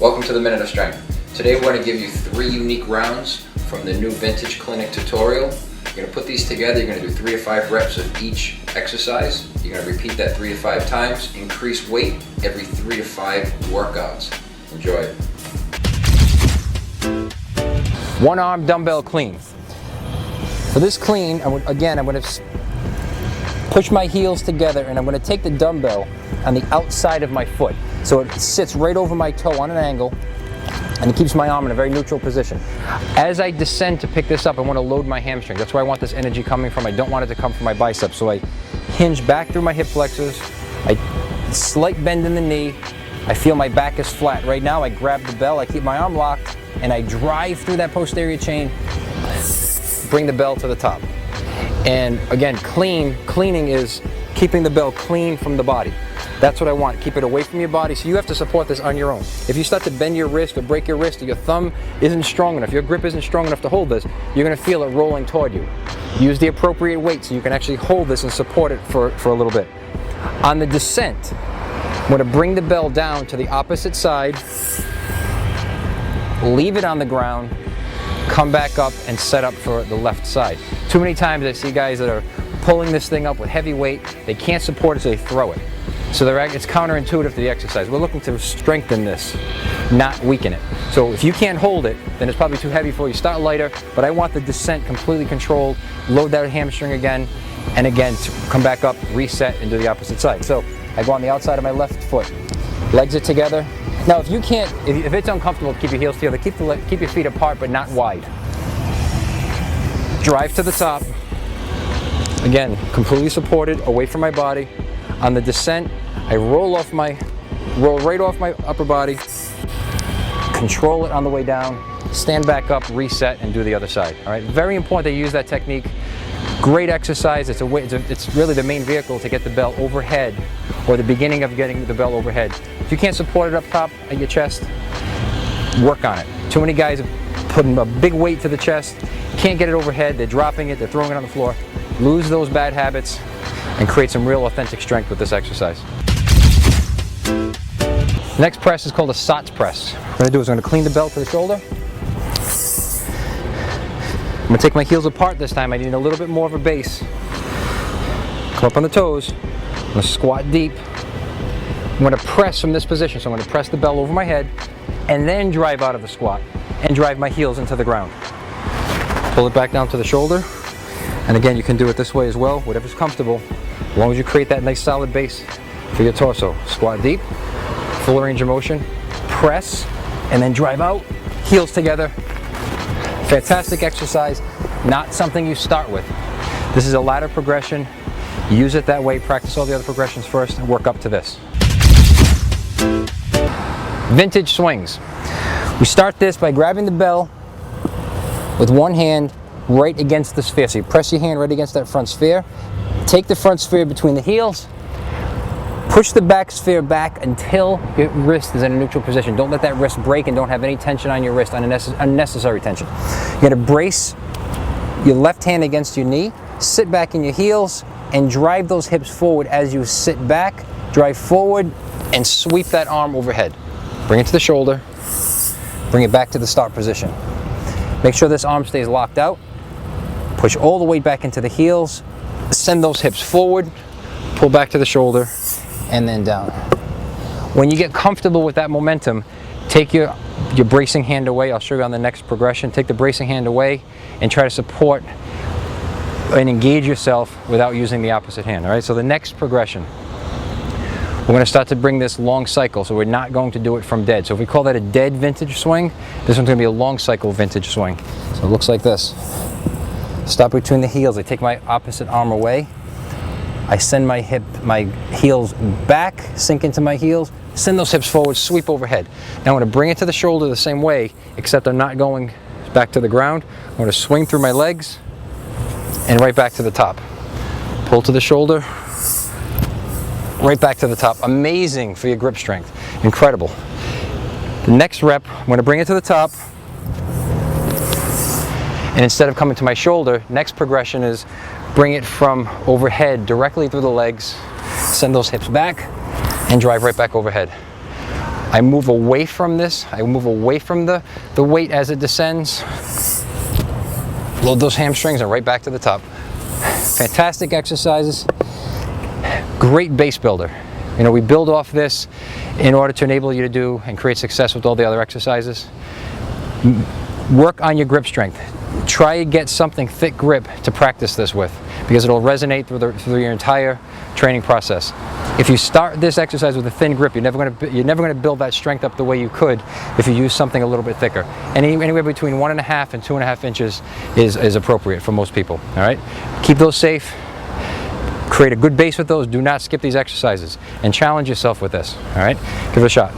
Welcome to the Minute of Strength. Today we're going to give you 3 unique rounds from the new Vintage Clinic tutorial. You're going to put these together, you're going to do 3 to 5 reps of each exercise. You're going to repeat that 3 to 5 times, increase weight every 3 to 5 workouts. Enjoy. 1-arm dumbbell clean. For this clean, I'm going to push my heels together and I'm going to take the dumbbell on the outside of my foot. So it sits right over my toe on an angle and it keeps my arm in a very neutral position. As I descend to pick this up, I want to load my hamstring. That's where I want this energy coming from. I don't want it to come from my biceps. So I hinge back through my hip flexors. I slight bend in the knee. I feel my back is flat. Right now I grab the bell, I keep my arm locked, and I drive through that posterior chain, bring the bell to the top. And again, cleaning is keeping the bell clean from the body. That's what I want. Keep it away from your body. So you have to support this on your own. If you start to bend your wrist or break your wrist or your thumb isn't strong enough, your grip isn't strong enough to hold this, you're going to feel it rolling toward you. Use the appropriate weight so you can actually hold this and support it for a little bit. On the descent, I'm going to bring the bell down to the opposite side, leave it on the ground, come back up and set up for the left side. Too many times I see guys that are pulling this thing up with heavy weight, they can't support it so they throw it. So it's counterintuitive to the exercise. We're looking to strengthen this, not weaken it. So if you can't hold it, then it's probably too heavy for you. Start lighter, but I want the descent completely controlled. Load that hamstring again, and again, to come back up, reset, and do the opposite side. So I go on the outside of my left foot. Legs are together. Now if you can't, if it's uncomfortable to keep your heels together, keep your feet apart but not wide. Drive to the top. Again, completely supported, away from my body. On the descent, I roll right off my upper body, control it on the way down, stand back up, reset, and do the other side. All right, very important that you use that technique. Great exercise. It's really the main vehicle to get the bell overhead, or the beginning of getting the bell overhead. If you can't support it up top at your chest, work on it. Too many guys are putting a big weight to the chest, can't get it overhead, they're dropping it, they're throwing it on the floor. Lose those bad habits and create some real authentic strength with this exercise. Next press is called a SOTS press. What I'm going to do is I'm going to clean the bell to the shoulder. I'm going to take my heels apart this time. I need a little bit more of a base. Come up on the toes. I'm going to squat deep. I'm going to press from this position. So I'm going to press the bell over my head and then drive out of the squat and drive my heels into the ground. Pull it back down to the shoulder. And again, you can do it this way as well, whatever's comfortable, as long as you create that nice solid base for your torso. Squat deep, full range of motion, press, and then drive out, heels together. Fantastic exercise, not something you start with. This is a ladder progression. Use it that way, practice all the other progressions first, and work up to this. Vintage swings. We start this by grabbing the bell with one hand right against the sphere. So you press your hand right against that front sphere. Take the front sphere between the heels. Push the back sphere back until your wrist is in a neutral position. Don't let that wrist break and don't have any tension on your wrist, unnecessary tension. You're going to brace your left hand against your knee, sit back in your heels, and drive those hips forward as you sit back. Drive forward and sweep that arm overhead. Bring it to the shoulder. Bring it back to the start position. Make sure this arm stays locked out. Push all the way back into the heels, send those hips forward, pull back to the shoulder, and then down. When you get comfortable with that momentum, take your bracing hand away. I'll show you on the next progression. Take the bracing hand away and try to support and engage yourself without using the opposite hand. All right, so the next progression, we're going to start to bring this long cycle, so we're not going to do it from dead. So if we call that a dead vintage swing, this one's going to be a long cycle vintage swing. So it looks like this. Stop between the heels. I take my opposite arm away. I send my heels back, sink into my heels, send those hips forward, sweep overhead. Now I'm going to bring it to the shoulder the same way, except I'm not going back to the ground. I'm going to swing through my legs and right back to the top. Pull to the shoulder, right back to the top. Amazing for your grip strength. Incredible. The next rep, I'm going to bring it to the top. And instead of coming to my shoulder, next progression is bring it from overhead directly through the legs, send those hips back, and drive right back overhead. I move away from this. I move away from the weight as it descends. Load those hamstrings and right back to the top. Fantastic exercises. Great base builder. You know, we build off this in order to enable you to do and create success with all the other exercises. Work on your grip strength. Try to get something thick grip to practice this with, because it'll resonate through your entire training process. If you start this exercise with a thin grip, you're never going to build that strength up the way you could if you use something a little bit thicker. Anywhere between 1.5 and 2.5 inches is appropriate for most people. All right, keep those safe. Create a good base with those. Do not skip these exercises and challenge yourself with this. All right, give it a shot.